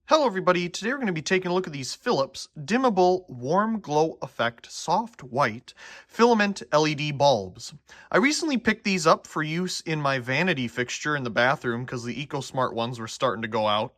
Hello everybody, today we're going to be taking a look at these Philips Dimmable Warm Glow Effect Soft White Filament LED bulbs. I recently picked these up for use in my vanity fixture in the bathroom because the EcoSmart ones were starting to go out.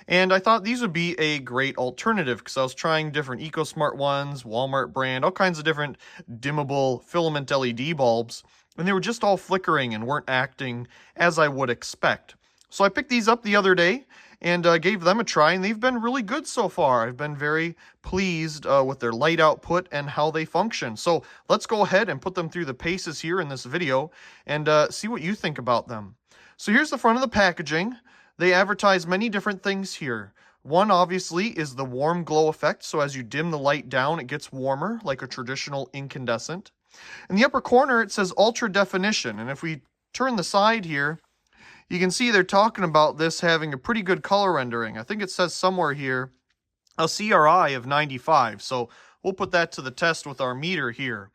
And I thought these would be a great alternative because I was trying different EcoSmart ones, Walmart brand, all kinds of different dimmable filament LED bulbs. And they were just all flickering and weren't acting as I would expect. So I picked these up the other day and gave them a try, and they've been really good so far. I've been very pleased with their light output and how they function. So let's go ahead and put them through the paces here in this video and see what you think about them. So here's the front of the packaging. They advertise many different things here. One, obviously, is the warm glow effect. So as you dim the light down, it gets warmer, like a traditional incandescent. In the upper corner, it says ultra definition. And if we turn the side here, you can see they're talking about this having a pretty good color rendering. I think it says somewhere here a CRI of 95. So we'll put that to the test with our meter here.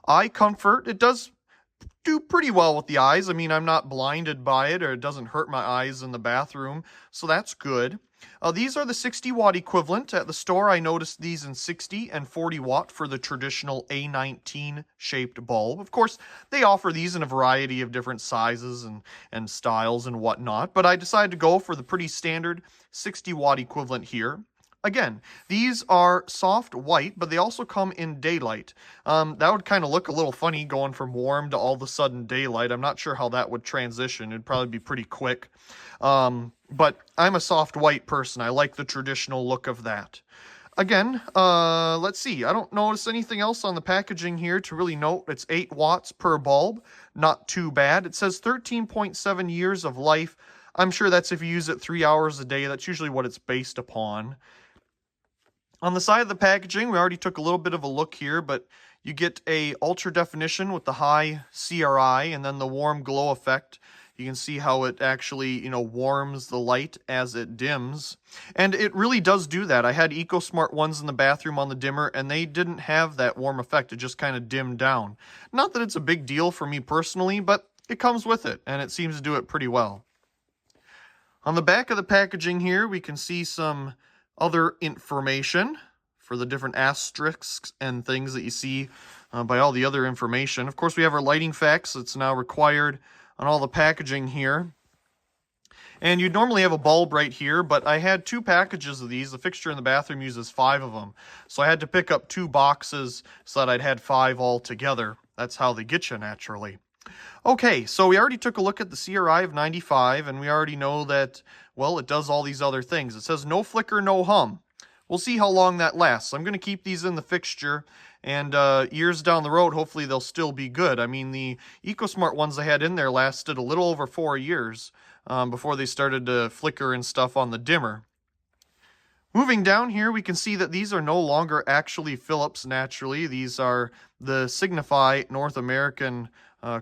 Eye comfort, it does do pretty well with the eyes. I mean, I'm not blinded by it, or it doesn't hurt my eyes in the bathroom, so that's good. These are the 60 watt equivalent. At the store, I noticed these in 60 and 40 watt for the traditional A19 shaped bulb. Of course, they offer these in a variety of different sizes and styles and whatnot, but I decided to go for the pretty standard 60 watt equivalent here. Again, these are soft white, but they also come in daylight. That would kind of look a little funny going from warm to all of a sudden daylight. I'm not sure how that would transition. It'd probably be pretty quick. But I'm a soft white person. I like the traditional look of that. Again, let's see. I don't notice anything else on the packaging here to really note. It's 8 watts per bulb. Not too bad. It says 13.7 years of life. I'm sure that's if you use it 3 hours a day. That's usually what it's based upon. On the side of the packaging, we already took a little bit of a look here, but you get a ultra definition with the high CRI and then the warm glow effect. You can see how it actually, warms the light as it dims. And it really does do that. I had EcoSmart ones in the bathroom on the dimmer, and they didn't have that warm effect. It just kind of dimmed down. Not that it's a big deal for me personally, but it comes with it, and it seems to do it pretty well. On the back of the packaging here, we can see some other information for the different asterisks and things that you see by all the other information. Of course, we have our lighting facts. It's now required on all the packaging here. And you'd normally have a bulb right here, but I had 2 packages of these. The fixture in the bathroom uses 5 of them. So I had to pick up 2 boxes so that I'd had 5 all together. That's how they get you naturally. Okay, so we already took a look at the CRI of 95, and we already know that, well, it does all these other things. It says no flicker, no hum. We'll see how long that lasts. I'm going to keep these in the fixture, and years down the road, hopefully they'll still be good. I mean, the EcoSmart ones I had in there lasted a little over 4 years before they started to flicker and stuff on the dimmer. Moving down here, we can see that these are no longer actually Philips naturally. These are the Signify North American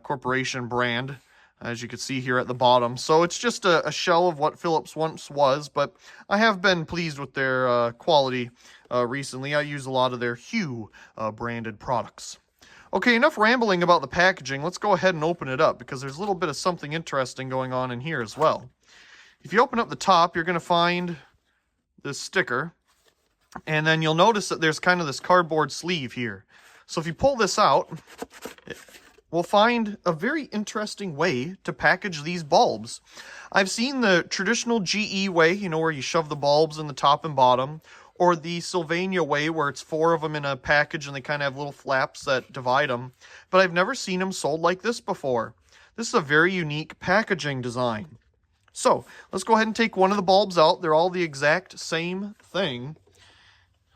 Corporation brand, as you can see here at the bottom. So it's just a shell of what Philips once was, but I have been pleased with their quality recently. I use a lot of their Hue branded products. Okay, enough rambling about the packaging. Let's go ahead and open it up because there's a little bit of something interesting going on in here as well. If you open up the top, you're going to find this sticker, and then you'll notice that there's kind of this cardboard sleeve here. So if you pull this out, we'll find a very interesting way to package these bulbs. I've seen the traditional GE way, where you shove the bulbs in the top and bottom, or the Sylvania way where it's 4 of them in a package and they kind of have little flaps that divide them. But I've never seen them sold like this before. This is a very unique packaging design. So let's go ahead and take one of the bulbs out. They're all the exact same thing.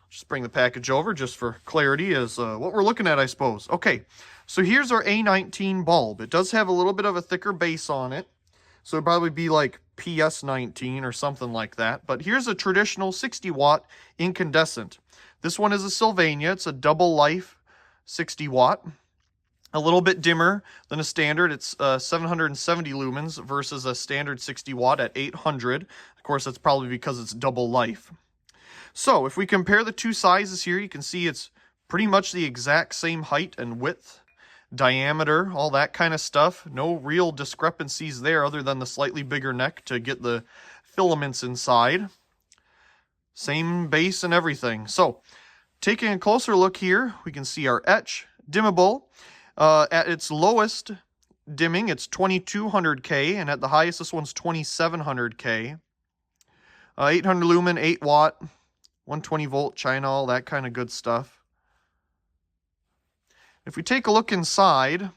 Just bring the package over just for clarity as what we're looking at, I suppose. Okay, so here's our A19 bulb. It does have a little bit of a thicker base on it, so it'd probably be like PS19 or something like that. But here's a traditional 60 watt incandescent. This one is a Sylvania. It's a double life 60 watt. A little bit dimmer than a standard. It's 770 lumens versus a standard 60 watt at 800. Of course, that's probably because it's double life. So if we compare the 2 sizes here, you can see it's pretty much the exact same height and width, diameter, all that kind of stuff. No real discrepancies there other than the slightly bigger neck to get the filaments inside. Same base and everything. So, taking a closer look here, we can see our etch dimmable. At its lowest dimming, it's 2200K, and at the highest, this one's 2700K. 800 lumen, 8 watt, 120 volt China, all that kind of good stuff. If we take a look inside,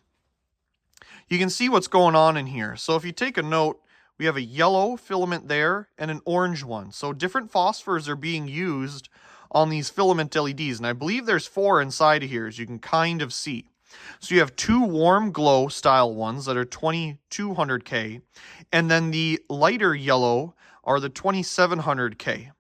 you can see what's going on in here. So if you take a note, we have a yellow filament there and an orange one. So different phosphors are being used on these filament LEDs. And I believe there's 4 inside of here, as you can kind of see. So you have 2 warm glow style ones that are 2200K. And then the lighter yellow are the 2700K,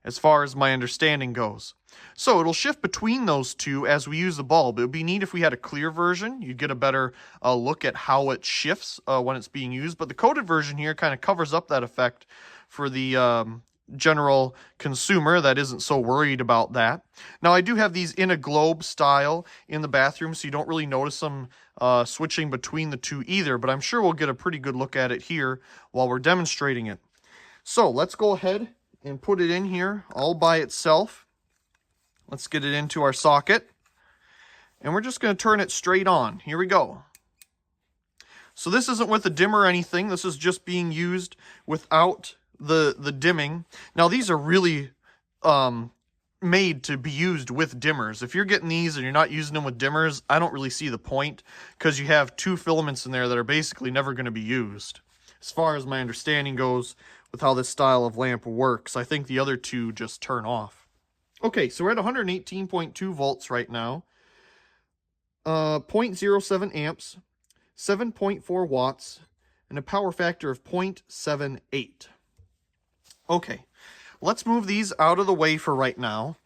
as far as my understanding goes. So it'll shift between those two as we use the bulb. It would be neat if we had a clear version. You'd get a better look at how it shifts when it's being used. But the coated version here kind of covers up that effect for the general consumer that isn't so worried about that. Now, I do have these in a globe style in the bathroom, so you don't really notice them switching between the two either. But I'm sure we'll get a pretty good look at it here while we're demonstrating it. So let's go ahead and put it in here all by itself. Let's get it into our socket. And we're just going to turn it straight on. Here we go. So this isn't with a dimmer or anything. This is just being used without the dimming. Now these are really made to be used with dimmers. If you're getting these and you're not using them with dimmers, I don't really see the point, because you have 2 filaments in there that are basically never going to be used. As far as my understanding goes with how this style of lamp works, I think the other 2 just turn off. Okay, so we're at 118.2 volts right now. 0.07 amps, 7.4 watts, and a power factor of 0.78. Okay, let's move these out of the way for right now.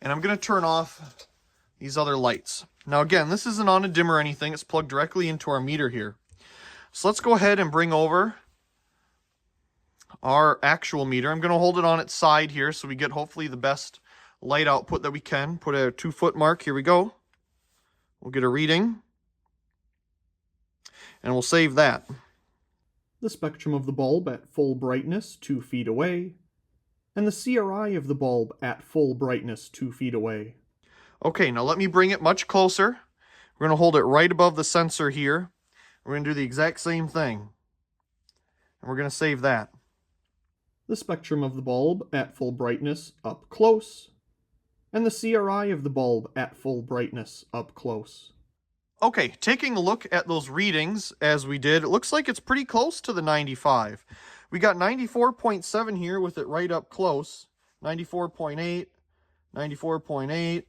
And I'm going to turn off these other lights. Now again, this isn't on a dimmer or anything. It's plugged directly into our meter here. So let's go ahead and bring over our actual meter. I'm going to hold it on its side here so we get hopefully the best light output that we can. Put a 2-foot mark. Here we go. We'll get a reading. And we'll save that. The spectrum of the bulb at full brightness 2 feet away, and the CRI of the bulb at full brightness 2 feet away. Okay, now let me bring it much closer. We're going to hold it right above the sensor here. We're going to do the exact same thing. And we're going to save that. The spectrum of the bulb at full brightness up close, and the CRI of the bulb at full brightness up close. Okay, taking a look at those readings as we did, it looks like it's pretty close to the 95. We got 94.7 here with it right up close. 94.8, 94.8,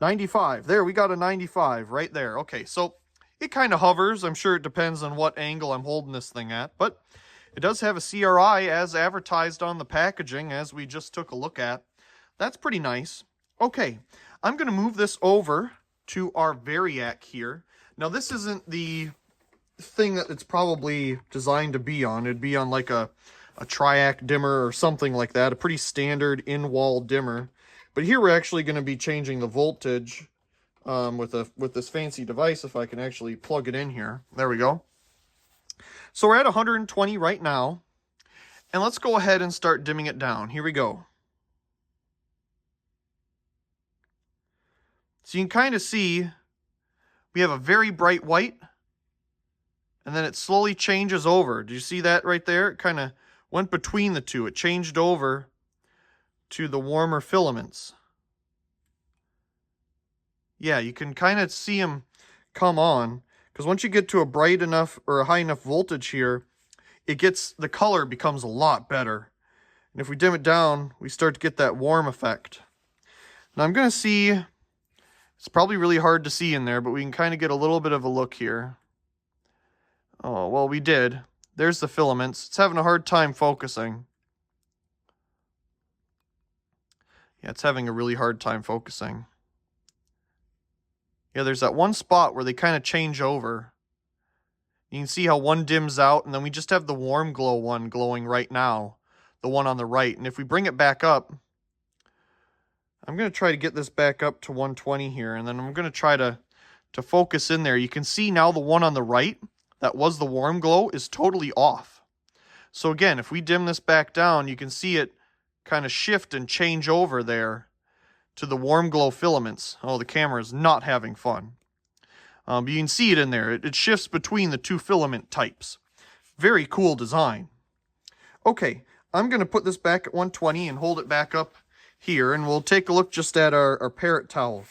95. There, we got a 95 right there. Okay, so it kind of hovers. I'm sure it depends on what angle I'm holding this thing at, but it does have a CRI as advertised on the packaging, as we just took a look at. That's pretty nice. Okay, I'm going to move this over to our Variac here. Now, this isn't the thing that it's probably designed to be on. It'd be on like a triac dimmer or something like that, a pretty standard in-wall dimmer. But here we're actually going to be changing the voltage with this fancy device, if I can actually plug it in here. There we go. So we're at 120 right now, and let's go ahead and start dimming it down. Here we go. So you can kind of see we have a very bright white, and then it slowly changes over. Do you see that right there? It kind of went between the two. It changed over to the warmer filaments. Yeah, you can kind of see them come on, because once you get to a bright enough or a high enough voltage here, the color becomes a lot better. And if we dim it down, we start to get that warm effect. Now I'm going to see, it's probably really hard to see in there, but we can kind of get a little bit of a look here. Oh, well, we did. There's the filaments. It's having a hard time focusing. Yeah, it's having a really hard time focusing. Yeah, there's that one spot where they kind of change over. You can see how one dims out, and then we just have the warm glow one glowing right now, the one on the right. And if we bring it back up, I'm going to try to get this back up to 120 here, and then I'm going to try to focus in there. You can see now the one on the right, that was the warm glow, is totally off. So again, if we dim this back down, you can see it kind of shift and change over there to the warm glow filaments. Oh, the camera is not having fun. But you can see it in there. It shifts between the two filament types. Very cool design. Okay, I'm going to put this back at 120 and hold it back up here, and we'll take a look just at our parrot towel.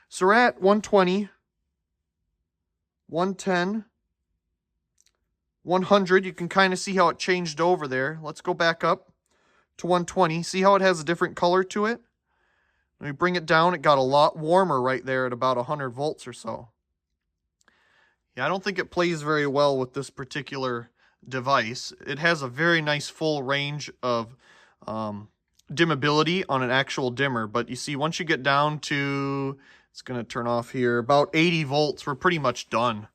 So we're at 120, 110, 100. You can kind of see how it changed over there. Let's go back up to 120. See how it has a different color to it? When we bring it down, it got a lot warmer right there at about 100 volts or so. Yeah, I don't think it plays very well with this particular device. It has a very nice full range of dimmability on an actual dimmer, but you see once you get down to, it's going to turn off here, about 80 volts, we're pretty much done.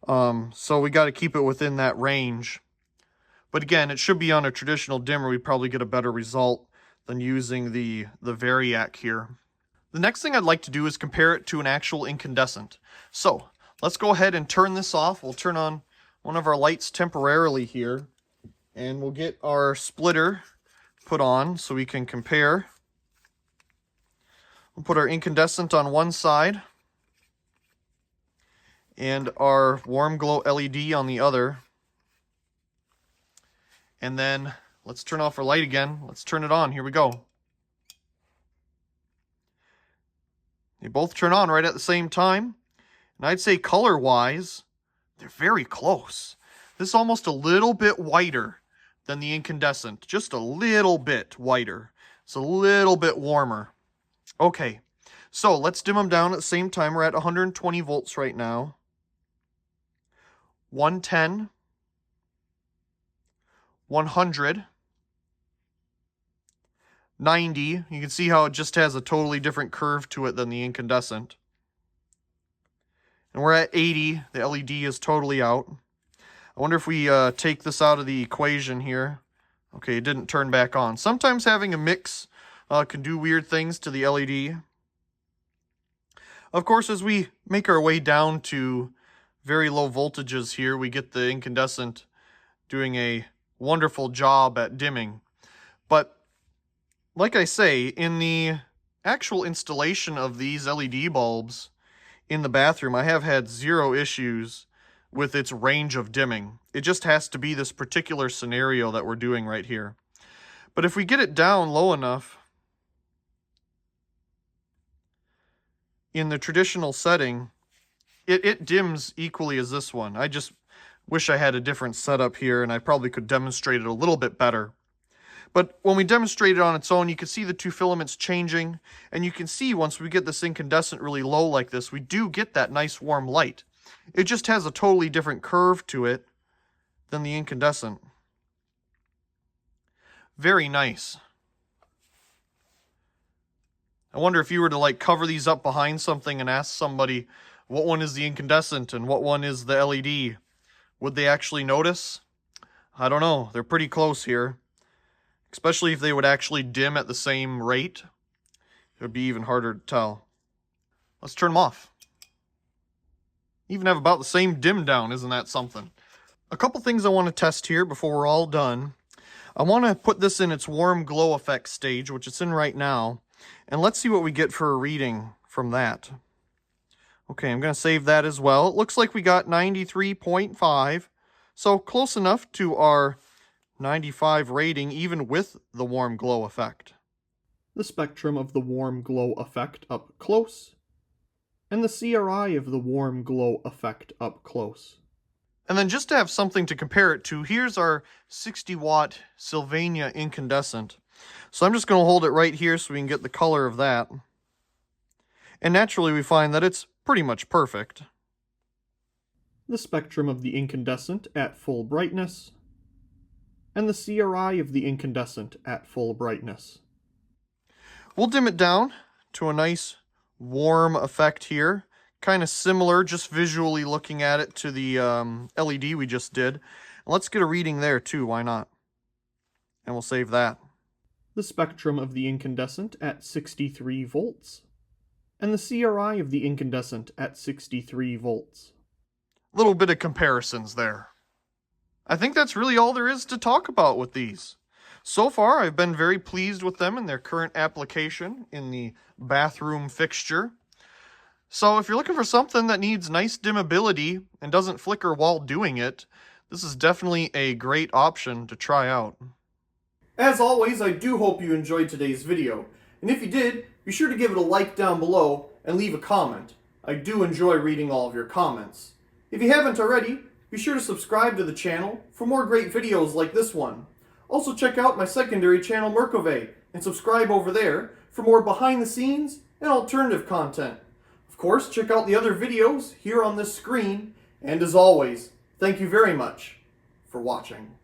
So we got to keep it within that range. But again, it should be on a traditional dimmer. We probably get a better result than using the Variac here. The next thing I'd like to do is compare it to an actual incandescent. So let's go ahead and turn this off. We'll turn on one of our lights temporarily here, and we'll get our splitter put on so we can compare. We'll put our incandescent on one side and our warm glow LED on the other. And then let's turn off our light again. Let's turn it on. Here we go. They both turn on right at the same time. And I'd say color-wise, they're very close. This is almost a little bit whiter than the incandescent. Just a little bit whiter. It's a little bit warmer. Okay, so let's dim them down at the same time. We're at 120 volts right now. 110. 100. 90. You can see how it just has a totally different curve to it than the incandescent. And we're at 80. The LED is totally out. I wonder if we take this out of the equation here. Okay, it didn't turn back on. Sometimes having a mix can do weird things to the LED. Of course, as we make our way down to very low voltages here, we get the incandescent doing a wonderful job at dimming. But like I say, in the actual installation of these LED bulbs in the bathroom, I have had zero issues with its range of dimming. It just has to be this particular scenario that we're doing right here. But if we get it down low enough in the traditional setting, it dims equally as this one. I just wish I had a different setup here, and I probably could demonstrate it a little bit better. But when we demonstrate it on its own, you can see the two filaments changing, and you can see once we get this incandescent really low like this, we do get that nice warm light. It just has a totally different curve to it than the incandescent. Very nice. I wonder if you were to like cover these up behind something and ask somebody what one is the incandescent and what one is the LED, would they actually notice? I don't know. They're pretty close here. Especially if they would actually dim at the same rate. It would be even harder to tell. Let's turn them off. Even have about the same dim down, isn't that something? A couple things I want to test here before we're all done. I want to put this in its warm glow effect stage, which it's in right now. And let's see what we get for a reading from that. Okay, I'm going to save that as well. It looks like we got 93.5. So close enough to our 95 rating, even with the warm glow effect. The spectrum of the warm glow effect up close, and the CRI of the warm glow effect up close. And then just to have something to compare it to, here's our 60 watt Sylvania incandescent. So I'm just going to hold it right here so we can get the color of that. And naturally we find that it's pretty much perfect. The spectrum of the incandescent at full brightness, and the CRI of the incandescent at full brightness. We'll dim it down to a nice warm effect here. Kind of similar, just visually looking at it, to the LED we just did. Let's get a reading there too, why not? And we'll save that. The spectrum of the incandescent at 63 volts, and the CRI of the incandescent at 63 volts. Little bit of comparisons there. I think that's really all there is to talk about with these. So far, I've been very pleased with them in their current application in the bathroom fixture. So if you're looking for something that needs nice dimmability and doesn't flicker while doing it, this is definitely a great option to try out. As always, I do hope you enjoyed today's video, and if you did, be sure to give it a like down below and leave a comment. I do enjoy reading all of your comments. If you haven't already, be sure to subscribe to the channel for more great videos like this one. Also check out my secondary channel Merkove and subscribe over there for more behind the scenes and alternative content. Of course, check out the other videos here on this screen, and as always, thank you very much for watching.